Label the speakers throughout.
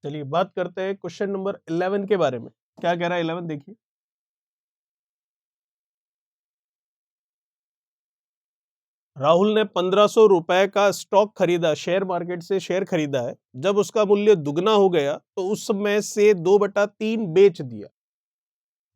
Speaker 1: चलिए बात करते हैं क्वेश्चन नंबर 11 के बारे में। क्या कह रहा है 11 देखिए। राहुल ने 1500 रुपए का स्टॉक खरीदा, शेयर मार्केट से शेयर खरीदा है। जब उसका मूल्य दुगना हो गया तो उस समय से 2/3 बेच दिया।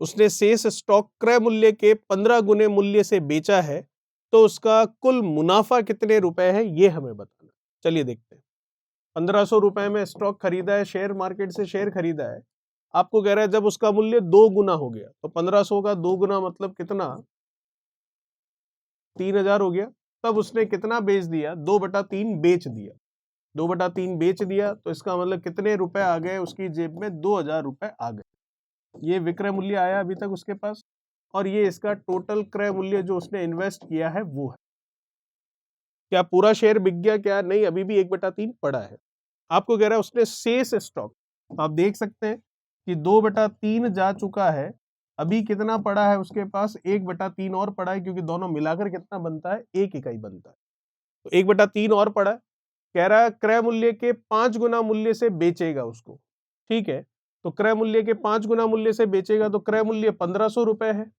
Speaker 1: उसने शेष स्टॉक क्रय मूल्य के 15 गुने मूल्य से बेचा है, तो उसका कुल मुनाफा कितने रुपए है ये हमें बताना। चलिए देखते हैं। 1500 रुपए में स्टॉक खरीदा है, शेयर मार्केट से शेयर खरीदा है। आपको कह रहा है जब उसका मूल्य 2 गुना हो गया, तो 1500 का 2 गुना मतलब कितना, 3000 हो गया। तब उसने कितना बेच दिया, 2/3 बेच दिया। 2/3 बेच दिया तो इसका मतलब कितने रुपए आ गए उसकी जेब में, 2000 रुपए आ गए। ये विक्रय मूल्य आया अभी तक उसके पास, और ये इसका टोटल क्रय मूल्य जो उसने इन्वेस्ट किया है वो है। क्या पूरा शेयर बिक गया? क्या नहीं, अभी भी 1/3 पड़ा है। आपको कह रहा है उसने शेष स्टॉक, तो आप देख सकते हैं कि 2/3 जा चुका है, अभी कितना पड़ा है उसके पास, 1/3 और पड़ा है, क्योंकि दोनों मिलाकर कितना बनता है, 1 इकाई बनता है। तो 1/3 और पड़ा है। कह रहा है क्रय मूल्य के 5 गुना मूल्य से बेचेगा उसको। ठीक है, तो क्रय मूल्य के 5 गुना मूल्य से बेचेगा, तो क्रय मूल्य 1500 रुपए है।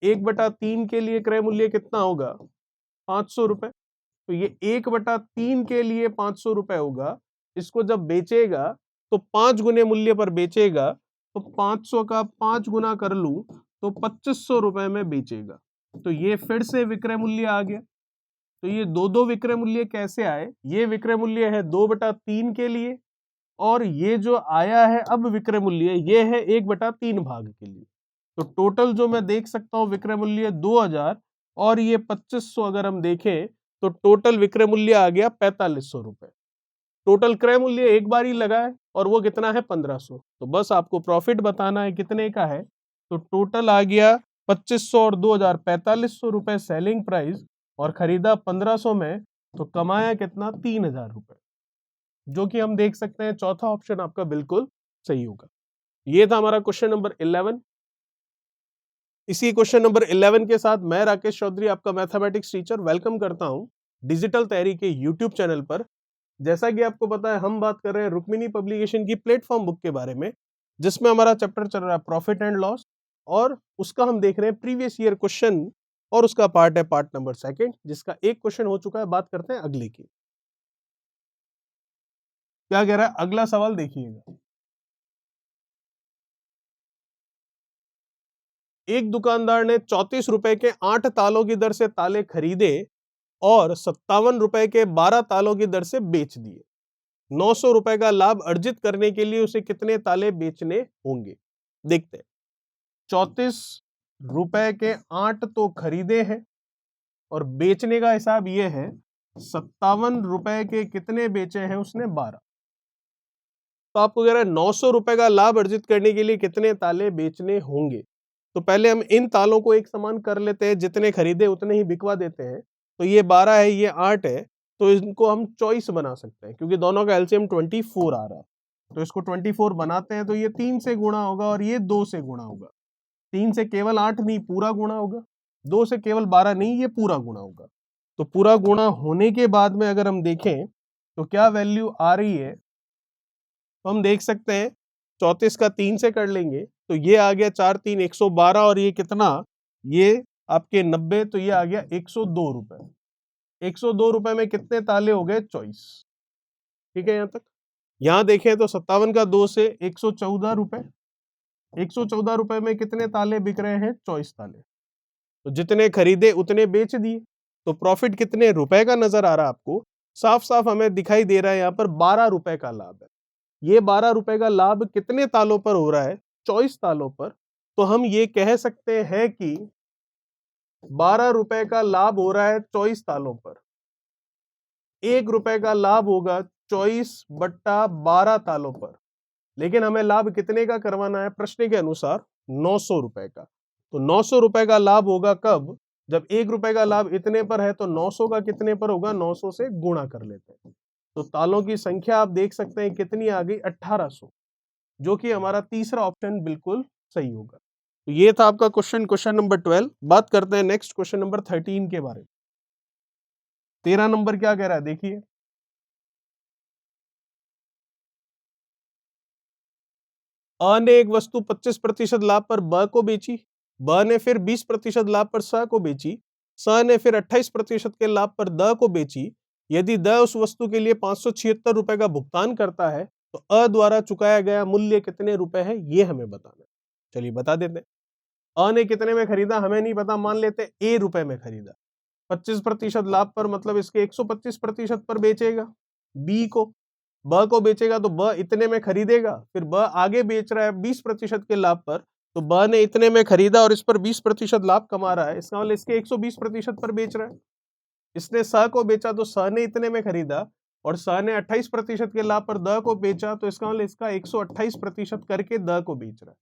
Speaker 1: 1/3 के लिए क्रय मूल्य कितना होगा, 500 रुपए। तो ये 1/3 के लिए 500 रुपए होगा। इसको जब बेचेगा तो 5 गुने मूल्य पर बेचेगा, तो 500 का 5 गुना कर लूं तो 2500 रुपए में बेचेगा। तो ये फिर से विक्रय मूल्य आ गया। तो ये दो विक्रय मूल्य कैसे आए, ये विक्रय मूल्य है 2/3 के लिए, और ये जो आया है अब विक्रय मूल्य ये है 1/3 भाग के लिए। तो टोटल जो मैं देख सकता हूं विक्रय मूल्य 2000, और ये 2500 अगर हम देखें तो टोटल विक्रय मूल्य आ गया 4500 रुपए। टोटल क्रय मूल्य एक बार ही लगा है, और वो कितना है, 1500। तो बस आपको प्रॉफिट बताना है कितने का है। तो टोटल आ गया 2500 और 2000, 4500 रुपए सेलिंग प्राइस, और खरीदा 1500 में, तो कमाया कितना, 3000 रुपए। जो कि हम देख सकते हैं चौथा ऑप्शन आपका बिल्कुल सही होगा। ये था हमारा क्वेश्चन नंबर 11। इसी क्वेश्चन नंबर 11 के साथ मैं राकेश चौधरी, आपका मैथमेटिक्स टीचर, वेलकम करता हूं डिजिटल तैयारी के यूट्यूब चैनल पर। जैसा कि आपको पता है हम बात कर रहे हैं रुक्मिणी पब्लिकेशन की प्लेटफॉर्म बुक के बारे में, जिसमें हमारा चैप्टर चल रहा है प्रॉफिट एंड लॉस, और उसका हम देख रहे हैं प्रीवियस ईयर क्वेश्चन, और उसका पार्ट है पार्ट नंबर 2, जिसका एक क्वेश्चन हो चुका है। बात करते हैं अगले की। क्या कह रहा है अगला सवाल, देखिएगा। एक दुकानदार ने 34 रुपए के 8 तालों की दर से ताले खरीदे और 57 रुपए के 12 तालों की दर से बेच दिए। 900 रुपए का लाभ अर्जित करने के लिए उसे कितने ताले बेचने होंगे? देखते हैं। 34 रुपए के 8 तो खरीदे हैं, और बेचने का हिसाब ये है, 57 रुपए के कितने बेचे हैं उसने, 12। तो आपको कह रहा है 900 रुपए का लाभ अर्जित करने के लिए कितने ताले बेचने होंगे। तो पहले हम इन तालों को एक समान कर लेते हैं, जितने खरीदे उतने ही बिकवा देते हैं। तो ये 12 है, ये 8 है, तो इनको हम चॉइस बना सकते हैं, क्योंकि दोनों का एलसीएम 24 आ रहा है। तो इसको 24 बनाते हैं, तो ये 3 से गुणा होगा और ये 2 से गुणा होगा। 3 से केवल 8 नहीं, पूरा गुणा होगा। 2 से केवल 12 नहीं, ये पूरा गुणा होगा। तो पूरा गुणा होने के बाद में अगर हम देखें तो क्या वैल्यू आ रही है, तो हम देख सकते हैं 34 का 3 से कर लेंगे, तो ये आ गया 4 3 112, और ये कितना, ये आपके 90, तो ये आ गया 102 रुपए। 102 रुपए में कितने ताले हो गए, चॉइस। ठीक है, यहां तक। यहां देखें तो 57 का 2 से 114 रुपए। 114 रुपए में कितने ताले बिक रहे हैं, चॉइस ताले। तो जितने खरीदे उतने बेच दिए। तो प्रॉफिट कितने रुपए का नजर आ रहा है आपको, साफ साफ हमें दिखाई दे रहा है यहाँ पर 12 रुपए का लाभ है। ये 12 रुपए का लाभ कितने तालों पर हो रहा है, चॉइस तालों पर। तो हम ये कह सकते हैं कि 12 रुपए का लाभ हो रहा है चॉइस तालों पर। 1 रुपए का लाभ होगा चॉइस बट्टा 12 तालों पर। लेकिन हमें लाभ कितने का करवाना है, प्रश्न के अनुसार 900 रुपए का। तो 900 रुपए का लाभ होगा कब, जब 1 रुपए का लाभ इतने पर है, तो 900 का कितने पर होगा, 900 से गुणा कर लेते हैं। तो तालों की संख्या आप देख सकते हैं कितनी आ गई, 1800, जो कि हमारा तीसरा ऑप्शन बिल्कुल सही होगा। तो ये था आपका क्वेश्चन नंबर 12। बात करते हैं नेक्स्ट क्वेश्चन नंबर 13 के बारे में। 13 नंबर क्या कह रहा है, देखिए। अ ने एक वस्तु 25% लाभ पर ब को बेची, ब ने फिर 20% लाभ पर स को बेची, स ने फिर 28% के लाभ पर द को बेची। यदि द उस वस्तु के लिए 576 रुपए का भुगतान करता है तो अ द्वारा चुकाया गया मूल्य कितने रुपए है, ये हमें बताना है। चलिए बता देते हैं। अ ने कितने में खरीदा हमें नहीं पता, मान लेते हैं ए रुपए में खरीदा। 25% लाभ पर मतलब इसके 125% पर बेचेगा बी को। ब को बेचेगा तो ब इतने में खरीदेगा, फिर ब आगे बेच रहा है 20% के लाभ पर, तो ब ने इतने में खरीदा और इस पर 20% लाभ कमा रहा है, इसका मतलब इसके 120% पर बेच रहा है। इसने स को बेचा तो स ने इतने में खरीदा और स ने 28% के लाभ पर द को बेचा, तो इसका मतलब इसका 128% करके द को बेच रहा है।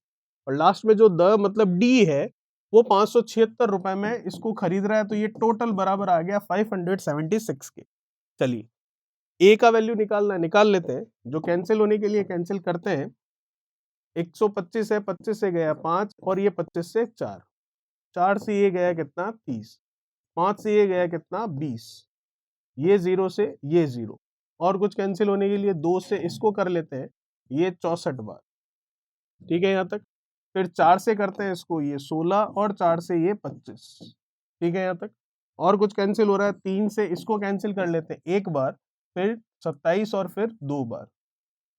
Speaker 1: और लास्ट में जो द मतलब डी है वो 576 रुपए में इसको खरीद रहा है, तो ये टोटल बराबर आ गया 576 के। चलिए ए का वैल्यू निकालना है, निकाल लेते हैं। जो कैंसिल होने के लिए कैंसिल करते हैं। 125 है, 25 से गया 5 और ये 25 से 4, 4 से ये गया कितना 30, 5 से ये गया कितना 20, ये 0 से ये 0 और कुछ कैंसिल होने के लिए 2 से इसको कर लेते हैं, ये 64 बार। ठीक है यहाँ तक। फिर 4 से करते हैं इसको, ये 16 और 4 से ये 25। ठीक है यहाँ तक। और कुछ कैंसिल हो रहा है, 3 से इसको कैंसिल कर लेते हैं एक बार, फिर 27 और फिर 2 बार।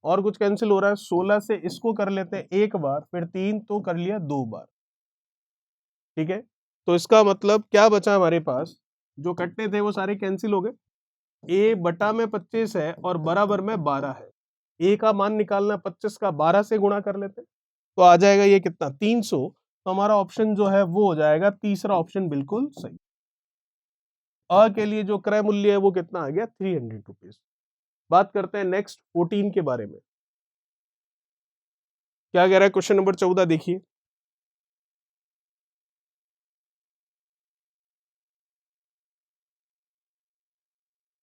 Speaker 1: और कुछ कैंसिल हो रहा है, 16 से इसको कर लेते हैं एक बार, फिर 3 तो कर लिया 2 बार। ठीक है, तो इसका मतलब क्या बचा हमारे पास, जो कटने थे वो सारे कैंसिल हो गए। ए बटा में 25 है और बराबर में 12 है। ए का मान निकालना, 25 का 12 से गुणा कर लेते हैं तो आ जाएगा ये कितना 300। तो हमारा ऑप्शन जो है वो हो जाएगा तीसरा ऑप्शन बिल्कुल सही। अ के लिए जो क्रय मूल्य है वो कितना आ गया 300 रुपीज। बात करते हैं नेक्स्ट 14 के बारे में। क्या कह रहा है क्वेश्चन नंबर 14 देखिए।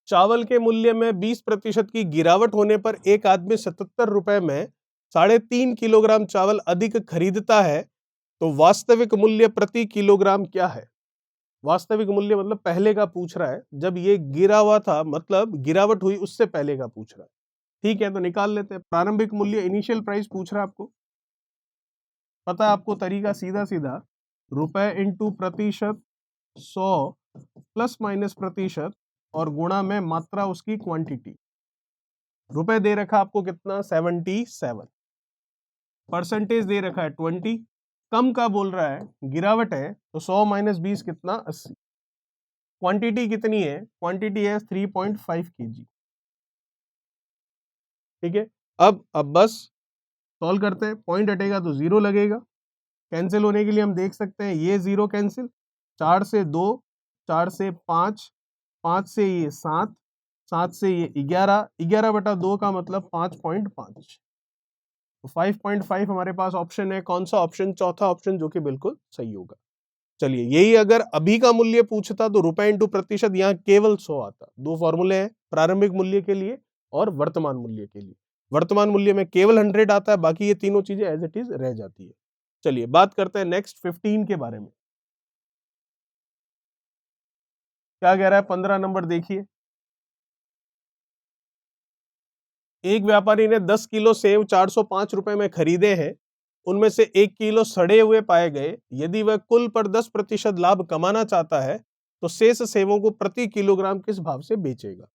Speaker 1: चावल के मूल्य में 20% की गिरावट होने पर एक आदमी 77 रुपए में 3.5 किलोग्राम चावल अधिक खरीदता है, तो वास्तविक मूल्य प्रति किलोग्राम क्या है। वास्तविक मूल्य मतलब पहले का पूछ रहा है, जब ये गिरा हुआ था मतलब गिरावट हुई उससे पहले का पूछ रहा है। ठीक है, तो निकाल लेते हैं। प्रारंभिक मूल्य इनिशियल प्राइस पूछ रहा है आपको, पता है आपको तरीका सीधा सीधा, रुपए इंटू प्रतिशत 100 प्लस माइनस प्रतिशत और गुणा में मात्रा उसकी क्वांटिटी। रुपए दे रखा आपको कितना 77, परसेंटेज दे रखा है 20, कम का बोल रहा है, गिरावट है तो 100 माइनस 20 कितना 80। क्वांटिटी कितनी है, क्वांटिटी है 3.5 kg। ठीक है, अब बस सॉल्व करते हैं। पॉइंट हटेगा तो 0 लगेगा, कैंसिल होने के लिए हम देख सकते हैं ये 0 कैंसिल, 4 से 2, 4 से 5, 5 से ये 7, 7 से ये 11, 11 बटा 2 का मतलब 5.5। तो 5.5 हमारे पास ऑप्शन है, कौन सा ऑप्शन, चौथा ऑप्शन, जो कि बिल्कुल सही होगा। चलिए यही अगर अभी का मूल्य पूछता तो रुपए इंटू प्रतिशत यहाँ केवल 100 आता। दो फॉर्मूले हैं प्रारंभिक मूल्य के लिए और वर्तमान मूल्य के लिए। वर्तमान मूल्य में केवल 100 आता है, बाकी ये तीनों चीजें एज इट इज रह जाती है। चलिए बात करते हैं नेक्स्ट 15 के बारे में। क्या कह रहा है 15 नंबर देखिए। एक व्यापारी ने 10 किलो सेव 405 रुपए में खरीदे हैं, उनमें से 1 किलो सड़े हुए पाए गए। यदि वह कुल पर 10% लाभ कमाना चाहता है तो शेष सेवों को प्रति किलोग्राम किस भाव से बेचेगा।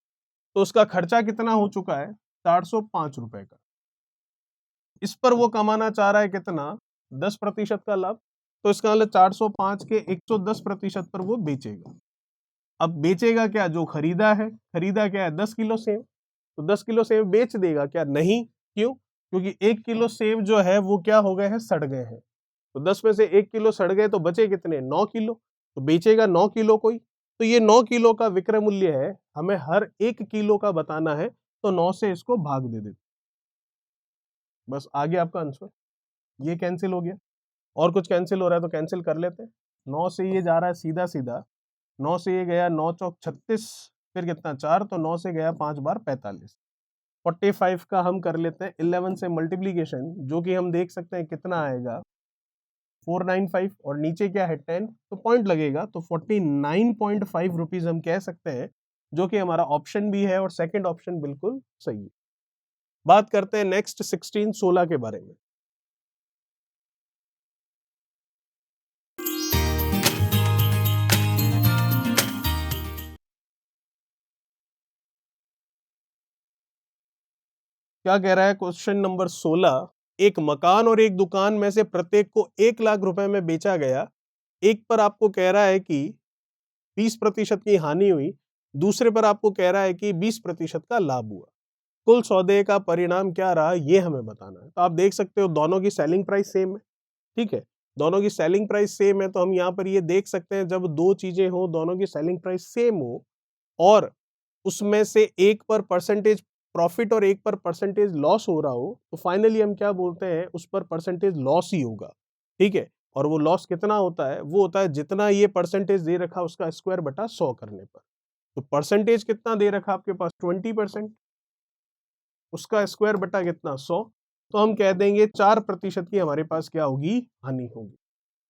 Speaker 1: तो उसका खर्चा कितना हो चुका है 405 रुपए का, इस पर वो कमाना चाह रहा है कितना 10% का लाभ। तो इसका मतलब 405 के 110% पर वो बेचेगा। अब बेचेगा क्या, जो खरीदा है, खरीदा क्या है 10 किलो सेव, तो 10 किलो सेव बेच देगा क्या, नहीं। क्यों, क्योंकि 1 किलो सेव जो है वो क्या हो गए हैं, सड़ गए हैं। तो 10 में से 1 किलो सड़ गए तो बचे कितने 9 किलो, तो बेचेगा 9 किलो कोई। तो ये 9 किलो का विक्रय मूल्य है, हमें हर 1 किलो का बताना है, तो 9 से इसको भाग दे देते, बस आगे आपका आंसर। ये कैंसिल हो गया और कुछ कैंसिल हो रहा है तो कैंसिल कर लेते हैं। 9 से ये जा रहा है सीधा सीधा, 9 से ये गया 9 चौक 36, फिर कितना 4, तो 9 से गया 5 बार 45। 45 का हम कर लेते हैं 11 से मल्टीप्लीकेशन, जो कि हम देख सकते हैं कितना आएगा 495 और नीचे क्या है 10, तो पॉइंट लगेगा, तो 49.5 रुपीज हम कह सकते हैं, जो कि हमारा ऑप्शन भी है और सेकंड ऑप्शन बिल्कुल सही है। बात करते हैं नेक्स्ट 16 के बारे में। क्या कह रहा है क्वेश्चन नंबर 16, एक मकान और एक दुकान में से प्रत्येक को 1 लाख रुपए में बेचा गया। एक पर आपको कह रहा है कि 20% की हानि हुई, दूसरे पर आपको कह रहा है कि 20% का लाभ हुआ। कुल सौदे का परिणाम क्या रहा ये हमें बताना है। तो आप देख सकते हो दोनों की सेलिंग प्राइस सेम है, ठीक है, दोनों की सेलिंग प्राइस सेम है, तो हम यहाँ पर ये देख सकते हैं जब दो चीजें हो, दोनों की सेलिंग प्राइस सेम हो और उसमें से एक पर परसेंटेज प्रॉफिट और एक पर परसेंटेज लॉस हो रहा हो, तो फाइनली हम क्या बोलते हैं, उस पर परसेंटेज लॉस ही होगा, ठीक है। और वो लॉस कितना होता है, वो होता है जितना ये परसेंटेज दे रखा उसका स्क्वायर बटा 100 करने पर। तो परसेंटेज कितना दे रखा आपके पास 20%, उसका स्क्वायर बटा कितना 100, तो हम कह देंगे 4% की हमारे पास क्या होगी, हानि होगी।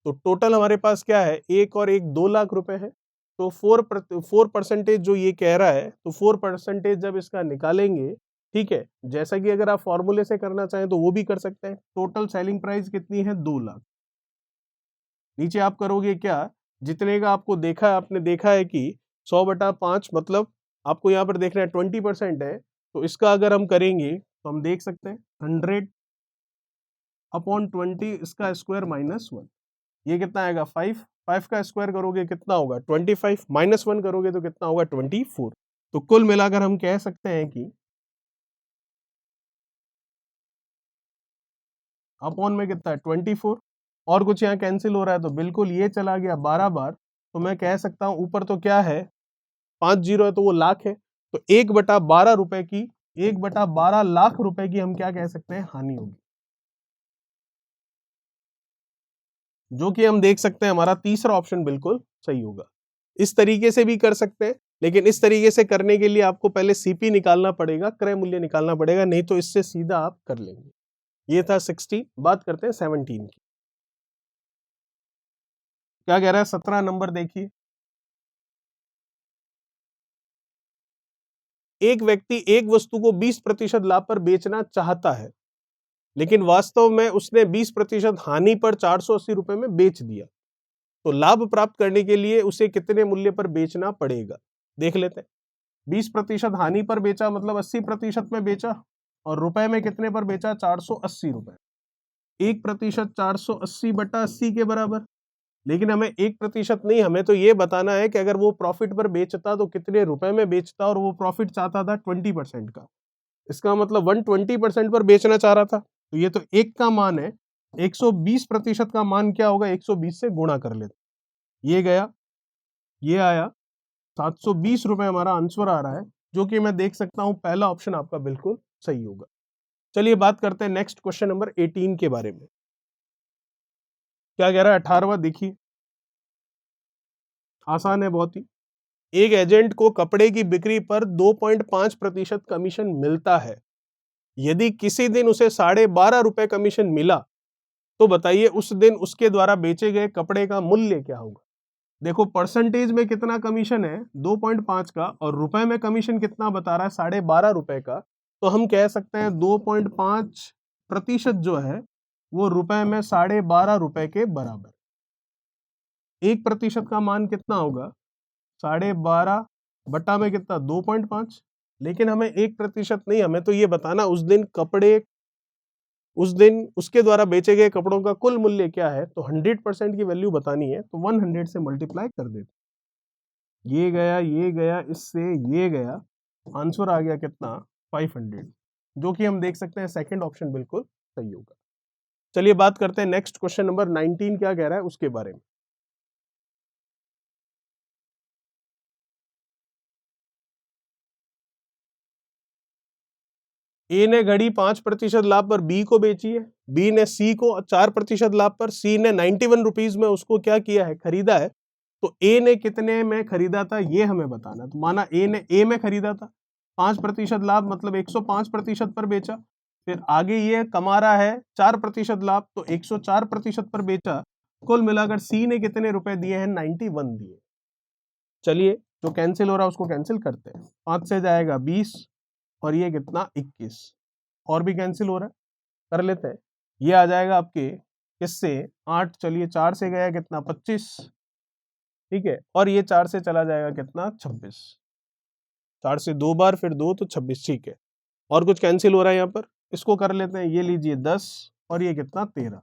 Speaker 1: तो टोटल हमारे पास क्या है, एक और एक 2 लाख रुपए है। तो 4% जो ये कह रहा है, तो 4% जब इसका निकालेंगे, ठीक है, जैसा कि अगर आप फॉर्मूले से करना चाहें तो वो भी कर सकते हैं। टोटल सेलिंग प्राइस कितनी है, 2 लाख। नीचे आप करोगे क्या, जितने का आपको देखा है, आपने देखा है कि 100/5 मतलब आपको यहाँ पर देखना है 20% है, तो इसका अगर हम करेंगे तो हम देख सकते हैं 100/20 इसका स्क्वायर -1, ये कितना आएगा 5, 5 का स्क्वायर करोगे कितना होगा 25, -1 करोगे तो कितना होगा 24। तो कुल मिलाकर हम कह सकते हैं कि अपॉन में कितना है 24, और कुछ यहाँ कैंसिल हो रहा है तो बिल्कुल ये चला गया 12 बार, तो मैं कह सकता हूँ ऊपर तो क्या है 5 जीरो है तो वो लाख है, तो 1/12 रुपए की, 1/12 लाख रुपए की हम क्या कह सकते हैं, हानि होगी। जो कि हम देख सकते हैं हमारा तीसरा ऑप्शन बिल्कुल सही होगा। इस तरीके से भी कर सकते हैं, लेकिन इस तरीके से करने के लिए आपको पहले सीपी निकालना पड़ेगा, क्रय मूल्य निकालना पड़ेगा, नहीं तो इससे सीधा आप कर लेंगे। ये था 60, बात करते हैं 17 की। क्या कह रहा है 17 नंबर देखिए, एक व्यक्ति एक वस्तु को 20% लाभ पर बेचना चाहता है, लेकिन वास्तव में उसने 20% हानि पर 480 रुपए में बेच दिया। तो लाभ प्राप्त करने के लिए उसे कितने मूल्य पर बेचना पड़ेगा, देख लेते हैं। 20% हानि पर बेचा मतलब 80% में बेचा, और रुपए में कितने पर बेचा, 480 रुपए। 1% 480/80 के बराबर। लेकिन हमें 1% नहीं, हमें तो ये बताना है कि अगर वो प्रॉफिट पर बेचता तो कितने रुपए में बेचता, और वो प्रॉफिट चाहता था 20% का। इसका मतलब 120% पर बेचना चाह रहा था, तो ये तो एक का मान है, 120% का मान क्या होगा, 120 से गुणा कर लेते, ये गया, ये आया, 720 रुपए हमारा आंसर आ रहा है, जो कि मैं देख सकता हूं पहला ऑप्शन आपका बिल्कुल सही होगा। चलिए बात करते हैं नेक्स्ट क्वेश्चन नंबर 18 के बारे में। क्या कह रहा है 18वां, देखिए आसान है बहुत ही। एक एजेंट को कपड़े की बिक्री पर 2.5% कमीशन मिलता है। यदि किसी दिन उसे 12.5 रुपए कमीशन मिला, तो बताइए उस दिन उसके द्वारा बेचे गए कपड़े का मूल्य क्या होगा। देखो परसेंटेज में कितना कमीशन है 2.5 का, और रुपए में कमीशन कितना बता रहा है 12.5 रुपए का, तो हम कह सकते हैं 2.5% जो है वो रुपए में 12.5 रुपए के बराबर। 1% का मान कितना होगा 12.5 बटा में कितना 2.5। लेकिन हमें 1% नहीं, हमें तो ये बताना उस दिन कपड़े, उस दिन उसके द्वारा बेचे गए कपड़ों का कुल मूल्य क्या है, तो 100% की वैल्यू बतानी है, तो 100 से मल्टीप्लाई कर देते, ये गया, ये गया, इससे ये गया, आंसर आ गया कितना 500, जो कि हम देख सकते हैं सेकंड ऑप्शन बिल्कुल सही होगा। चलिए बात करते हैं नेक्स्ट क्वेश्चन नंबर 19 क्या कह रहा है उसके बारे में। ए ने घड़ी 5% लाभ पर बी को बेची है, बी ने सी को 4% लाभ पर, सी ने 91 रुपीज में उसको क्या किया है, खरीदा है। तो ए ने कितने में खरीदा था ये हमें बताना। तो माना ए ने ए में खरीदा था, 5% लाभ मतलब 105% पर बेचा, फिर आगे ये कमा रहा है 4% लाभ, तो 104% पर बेचा। कुल मिलाकर सी ने कितने रुपए दिए हैं, 91 दिए। चलिए जो कैंसिल हो रहा है उसको कैंसिल करते हैं, 5 से जाएगा 20, और ये कितना 21, और भी कैंसिल हो रहा है, कर लेते हैं। ये आ जाएगा आपके किससे 8, चलिए 4 से गया कितना 25, ठीक है, और ये 4 से चला जाएगा कितना 26, 4 से 2 बार फिर 2 तो 26, ठीक है। और कुछ कैंसिल हो रहा है यहाँ पर, इसको कर लेते हैं। ये लीजिए 10 और ये कितना 13,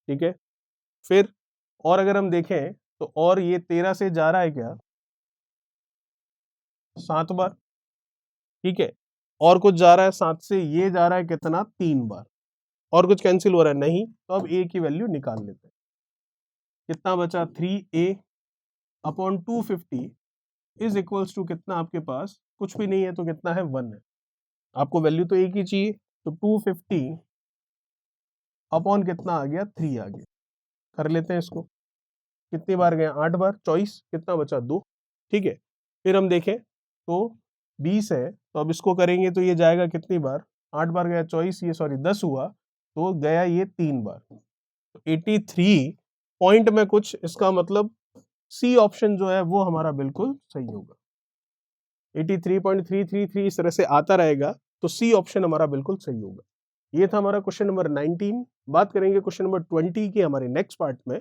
Speaker 1: ठीक है। फिर और अगर हम देखें तो और ये 13 से जा रहा है क्या 7 बार, ठीक है। और कुछ जा रहा है 7 से, ये जा रहा है कितना 3 बार। और कुछ कैंसिल हो रहा है नहीं, तो अब a की वैल्यू निकाल लेते हैं। कितना बचा 3a upon 250 is equals to कितना, आपके पास कुछ भी नहीं है तो कितना है 1 है। आपको वैल्यू तो एक ही चाहिए, तो 250 अपॉन कितना आ गया 3 आ गया। कर लेते हैं इसको, कितनी बार गए 8 बार, चॉइस कितना बचा 2, ठीक है। फिर हम देखें तो 20 है, तो अब इसको करेंगे तो ये जाएगा कितनी बार, 8 बार गया चॉइस, ये सॉरी 10 हुआ तो गया ये 3 बार, तो 83 पॉइंट में कुछ, इसका मतलब सी ऑप्शन जो है वो हमारा बिल्कुल सही होगा। 83.333 इस तरह से आता रहेगा, तो सी ऑप्शन हमारा बिल्कुल सही होगा। ये था हमारा क्वेश्चन नंबर 19। बात करेंगे क्वेश्चन नंबर 20 की हमारे नेक्स्ट पार्ट में।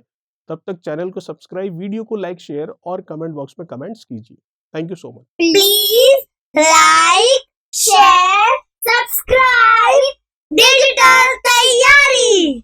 Speaker 1: तब तक चैनल को सब्सक्राइब, वीडियो को लाइक, शेयर और कमेंट बॉक्स में कमेंट्स कीजिए। Thank you so much.
Speaker 2: Please like, share, subscribe digital तैयारी।